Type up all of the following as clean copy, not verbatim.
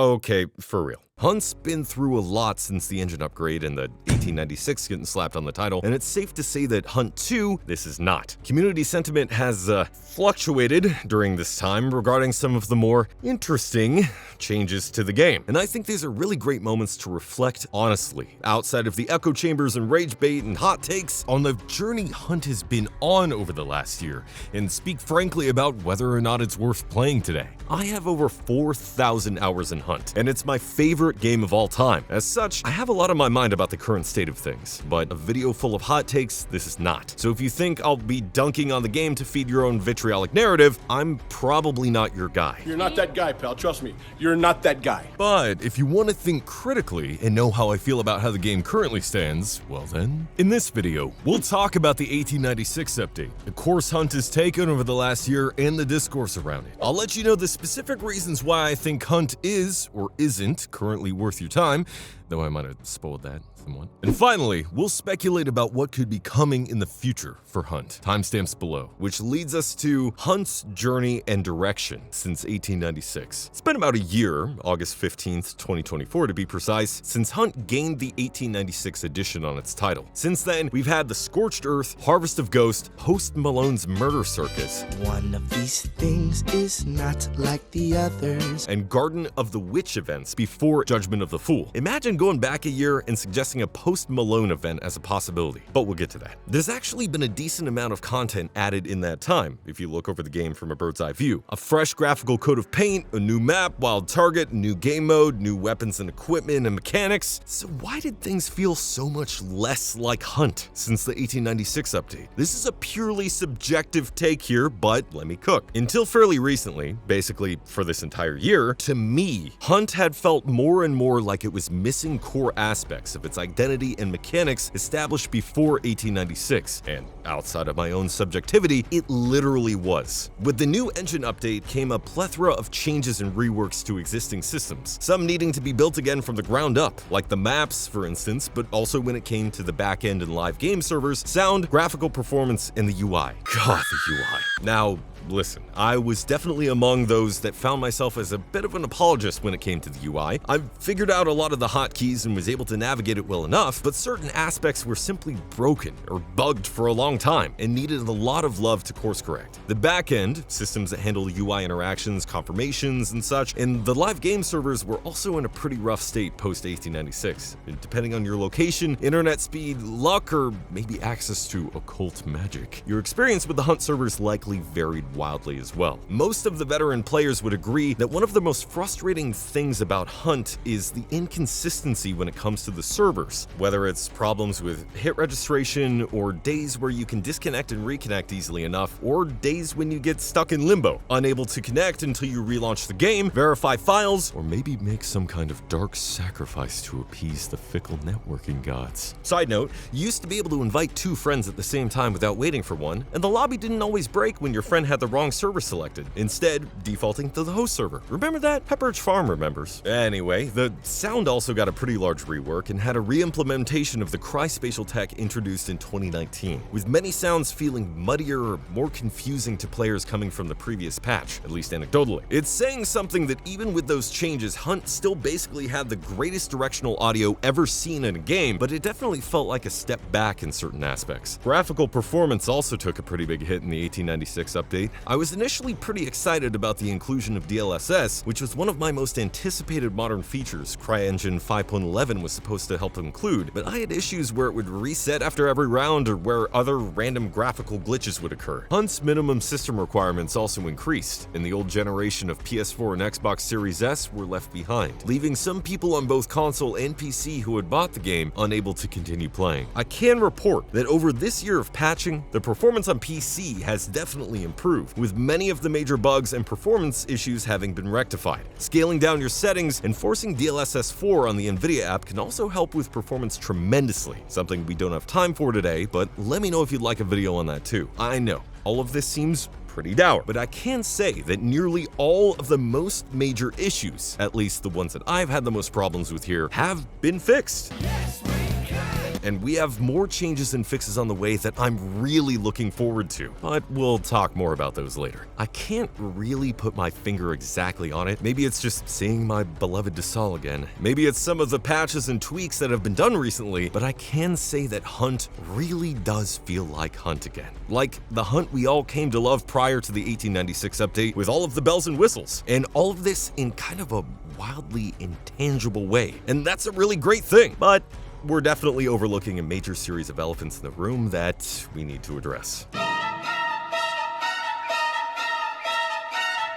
Okay, for real. Hunt's been through a lot since the engine upgrade and the 1896 getting slapped on the title, and it's safe to say that Hunt 2, this is not. Community sentiment has fluctuated during this time regarding some of the more interesting changes to the game, and I think these are really great moments to reflect honestly, outside of the echo chambers and rage bait and hot takes, on the journey Hunt has been on over the last year, and speak frankly about whether or not it's worth playing today. I have over 4,000 hours in Hunt, and it's my favorite game of all time. As such, I have a lot on my mind about the current state of things, but a video full of hot takes, this is not. So if you think I'll be dunking on the game to feed your own vitriolic narrative, I'm probably not your guy. You're not that guy, pal. Trust me. You're not that guy. But if you want to think critically and know how I feel about how the game currently stands, well then, in this video, we'll talk about the 1896 update, the course Hunt has taken over the last year, and the discourse around it. I'll let you know the specific reasons why I think Hunt is, or isn't, currently worth your time, though I might have spoiled that somewhat. And finally, we'll speculate about what could be coming in the future for Hunt. Timestamps below, which leads us to Hunt's journey and direction since 1896. It's been about a year, August 15th, 2024 to be precise, since Hunt gained the 1896 edition on its title. Since then, we've had the Scorched Earth, Harvest of Ghost, Post Malone's Murder Circus, one of these things is not like the others, and Garden of the Witch events before Judgment of the Fool. Imagine going back a year and suggesting a Post Malone event as a possibility, but we'll get to that. There's actually been a decent amount of content added in that time, if you look over the game from a bird's eye view. A fresh graphical coat of paint, a new map, wild target, new game mode, new weapons and equipment and mechanics. So why did things feel so much less like Hunt since the 1896 update? This is a purely subjective take here, but let me cook. Until fairly recently, basically for this entire year, to me, Hunt had felt more and more like it was missing core aspects of its identity and mechanics established before 1896, and outside of my own subjectivity, it literally was. With the new engine update came a plethora of changes and reworks to existing systems, some needing to be built again from the ground up, like the maps, for instance, but also when it came to the back-end and live game servers, sound, graphical performance, and the UI. God, the UI. Now, listen, I was definitely among those that found myself as a bit of an apologist when it came to the UI. I figured out a lot of the hotkeys and was able to navigate it well enough, but certain aspects were simply broken or bugged for a long time and needed a lot of love to course correct. The back end, systems that handle UI interactions, confirmations, and such, and the live game servers were also in a pretty rough state post 1896. And depending on your location, internet speed, luck, or maybe access to occult magic, your experience with the Hunt servers likely varied wildly as well. Most of the veteran players would agree that one of the most frustrating things about Hunt is the inconsistency when it comes to the servers, whether it's problems with hit registration, or days where you can disconnect and reconnect easily enough, or days when you get stuck in limbo, unable to connect until you relaunch the game, verify files, or maybe make some kind of dark sacrifice to appease the fickle networking gods. Side note, you used to be able to invite two friends at the same time without waiting for one, and the lobby didn't always break when your friend had the wrong server selected, instead defaulting to the host server. Remember that? Pepperidge Farm remembers. Anyway, the sound also got a pretty large rework and had a re-implementation of the cry-spatial tech introduced in 2019, with many sounds feeling muddier or more confusing to players coming from the previous patch, at least anecdotally. It's saying something that even with those changes, Hunt still basically had the greatest directional audio ever seen in a game, but it definitely felt like a step back in certain aspects. Graphical performance also took a pretty big hit in the 1896 update. I was initially pretty excited about the inclusion of DLSS, which was one of my most anticipated modern features CryEngine 5.11 was supposed to help include, but I had issues where it would reset after every round or where other random graphical glitches would occur. Hunt's minimum system requirements also increased, and the old generation of PS4 and Xbox Series S were left behind, leaving some people on both console and PC who had bought the game unable to continue playing. I can report that over this year of patching, the performance on PC has definitely improved, with many of the major bugs and performance issues having been rectified. Scaling down your settings and forcing DLSS 4 on the Nvidia app can also help with performance tremendously, something we don't have time for today, but let me know if you'd like a video on that too. I know, all of this seems pretty dour, but I can say that nearly all of the most major issues, at least the ones that I've had the most problems with here, have been fixed. Yes, we can. and we have more changes and fixes on the way that I'm really looking forward to, but we'll talk more about those later. I can't really put my finger exactly on it. Maybe it's just seeing my beloved Desal again. Maybe it's some of the patches and tweaks that have been done recently, but I can say that Hunt really does feel like Hunt again. Like the Hunt we all came to love prior to the 1896 update, with all of the bells and whistles, and all of this in kind of a wildly intangible way. And that's a really great thing, but we're definitely overlooking a major series of elephants in the room that we need to address.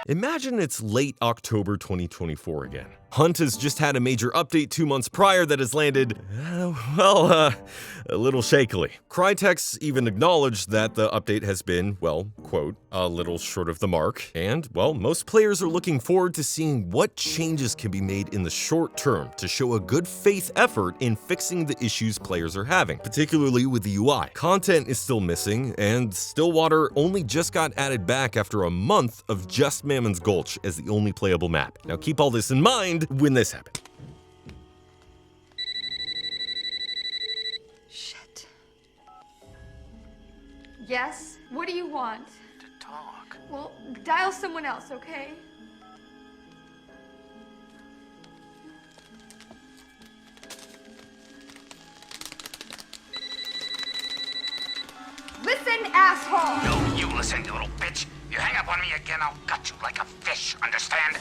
Imagine it's late October 2024 again. Hunt has just had a major update 2 months prior that has landed, a little shakily. Crytek's even acknowledged that the update has been, well, quote, a little short of the mark, and, well, most players are looking forward to seeing what changes can be made in the short term to show a good faith effort in fixing the issues players are having, particularly with the UI. Content is still missing, and Stillwater only just got added back after a month of just Mammon's Gulch as the only playable map. Now keep all this in mind when this happened. Shit. Yes? What do you want? To talk. Well, dial someone else, okay? Listen, asshole! No, you listen, you little bitch. You hang up on me again, I'll gut you like a fish, understand?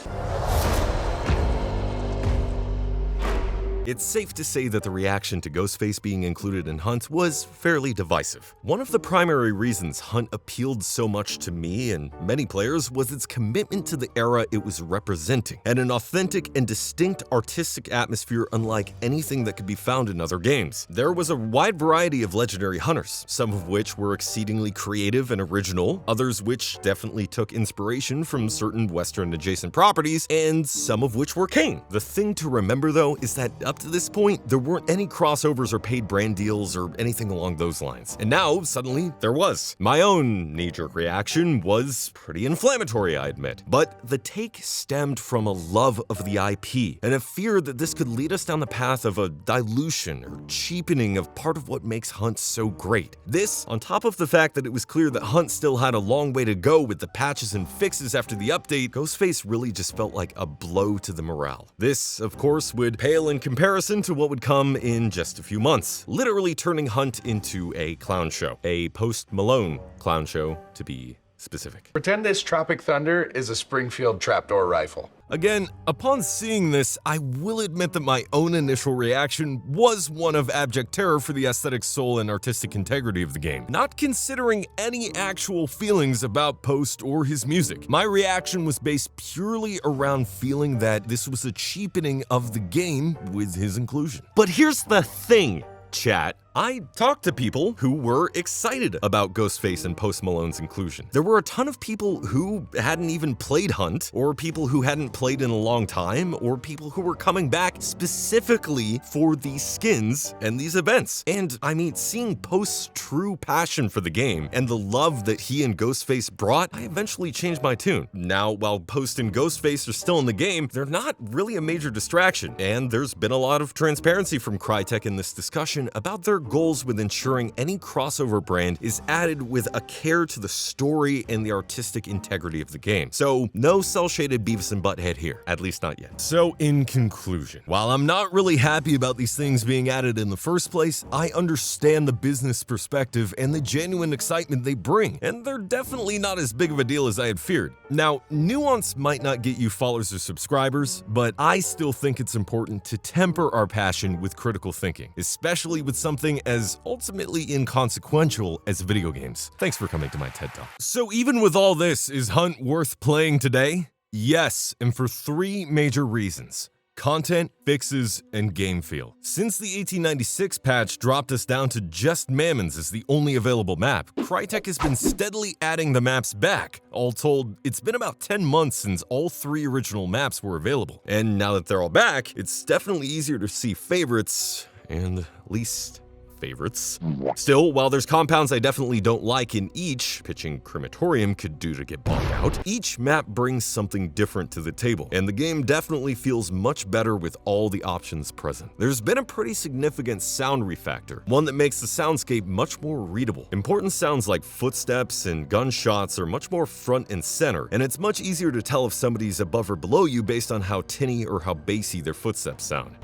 It's safe to say that the reaction to Ghostface being included in Hunt was fairly divisive. One of the primary reasons Hunt appealed so much to me and many players was its commitment to the era it was representing, and an authentic and distinct artistic atmosphere unlike anything that could be found in other games. There was a wide variety of legendary hunters, some of which were exceedingly creative and original, others which definitely took inspiration from certain Western adjacent properties, and some of which were Kane. The thing to remember though is that up to this point, there weren't any crossovers or paid brand deals or anything along those lines. And now, suddenly, there was. My own knee-jerk reaction was pretty inflammatory, I admit. But the take stemmed from a love of the IP, and a fear that this could lead us down the path of a dilution or cheapening of part of what makes Hunt so great. This, on top of the fact that it was clear that Hunt still had a long way to go with the patches and fixes after the update, Ghostface really just felt like a blow to the morale. This, of course, would pale in comparison to what would come in just a few months, literally turning Hunt into a clown show. A post-Malone clown show, to be specific. Pretend this Tropic Thunder is a Springfield trapdoor rifle. Again, upon seeing this, I will admit that my own initial reaction was one of abject terror for the aesthetic soul and artistic integrity of the game, not considering any actual feelings about Post or his music. My reaction was based purely around feeling that this was a cheapening of the game with his inclusion. But here's the thing, chat. I talked to people who were excited about Ghostface and Post Malone's inclusion. There were a ton of people who hadn't even played Hunt, or people who hadn't played in a long time, or people who were coming back specifically for these skins and these events. And I mean, seeing Post's true passion for the game and the love that he and Ghostface brought, I eventually changed my tune. Now, while Post and Ghostface are still in the game, they're not really a major distraction, and there's been a lot of transparency from Crytek in this discussion about their goals with ensuring any crossover brand is added with a care to the story and the artistic integrity of the game. So no cel-shaded Beavis and Butthead here, at least not yet. So in conclusion, while I'm not really happy about these things being added in the first place, I understand the business perspective and the genuine excitement they bring, and they're definitely not as big of a deal as I had feared. Now, nuance might not get you followers or subscribers, but I still think it's important to temper our passion with critical thinking, especially with something as ultimately inconsequential as video games. Thanks for coming to my TED Talk. So even with all this, is Hunt worth playing today? Yes, and for 3 major reasons. Content, fixes, and game feel. Since the 1896 patch dropped us down to just Mammon's as the only available map, Crytek has been steadily adding the maps back. All told, it's been about 10 months since all 3 original maps were available. And now that they're all back, it's definitely easier to see favorites and least favorites. Still, while there's compounds I definitely don't like in each, pitching crematorium could do to get bogged out, each map brings something different to the table, and the game definitely feels much better with all the options present. There's been a pretty significant sound refactor, one that makes the soundscape much more readable. Important sounds like footsteps and gunshots are much more front and center, and it's much easier to tell if somebody's above or below you based on how tinny or how bassy their footsteps sound.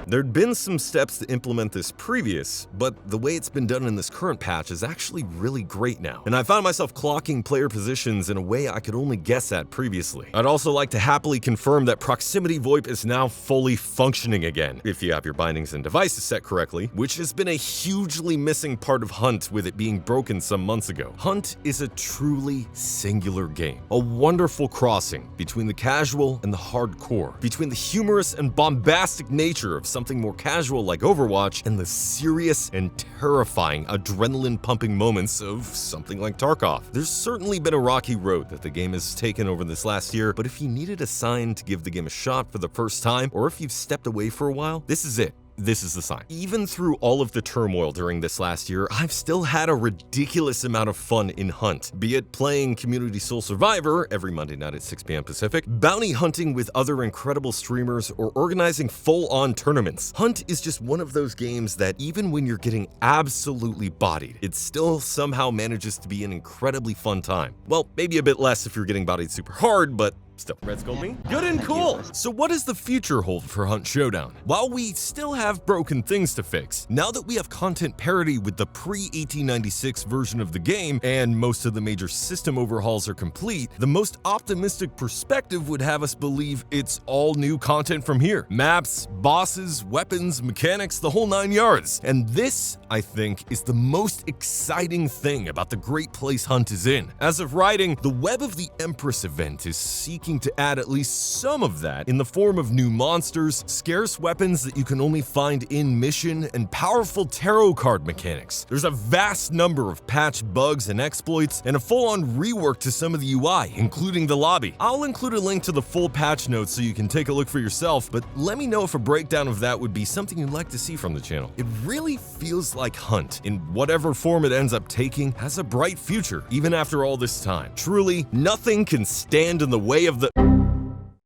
There'd been some steps to implement this previous, but the way it's been done in this current patch is actually really great now. And I found myself clocking player positions in a way I could only guess at previously. I'd also like to happily confirm that proximity VoIP is now fully functioning again, if you have your bindings and devices set correctly, which has been a hugely missing part of Hunt with it being broken some months ago. Hunt is a truly singular game, a wonderful crossing between the casual and the hardcore, between the humorous and bombastic nature of something more casual like Overwatch and the serious and terrifying adrenaline-pumping moments of something like Tarkov. There's certainly been a rocky road that the game has taken over this last year, but if you needed a sign to give the game a shot for the first time, or if you've stepped away for a while, this is it. This is the sign. Even through all of the turmoil during this last year, I've still had a ridiculous amount of fun in Hunt, be it playing Community Soul Survivor every Monday night at 6 p.m. Pacific, bounty hunting with other incredible streamers, or organizing full-on tournaments. Hunt is just one of those games that even when you're getting absolutely bodied, it still somehow manages to be an incredibly fun time. Well, maybe a bit less if you're getting bodied super hard, but still. Red Skull me? Good and cool! So what does the future hold for Hunt Showdown? While we still have broken things to fix, now that we have content parity with the pre-1896 version of the game, and most of the major system overhauls are complete, the most optimistic perspective would have us believe it's all new content from here. Maps, bosses, weapons, mechanics, the whole 9 yards. And this, I think, is the most exciting thing about the great place Hunt is in. As of writing, the Web of the Empress event is seeking to add at least some of that in the form of new monsters, scarce weapons that you can only find in mission, and powerful tarot card mechanics. There's a vast number of patch bugs and exploits, and a full-on rework to some of the UI, including the lobby. I'll include a link to the full patch notes so you can take a look for yourself, but let me know if a breakdown of that would be something you'd like to see from the channel. It really feels like Hunt, in whatever form it ends up taking, has a bright future, even after all this time. Truly, nothing can stand in the way of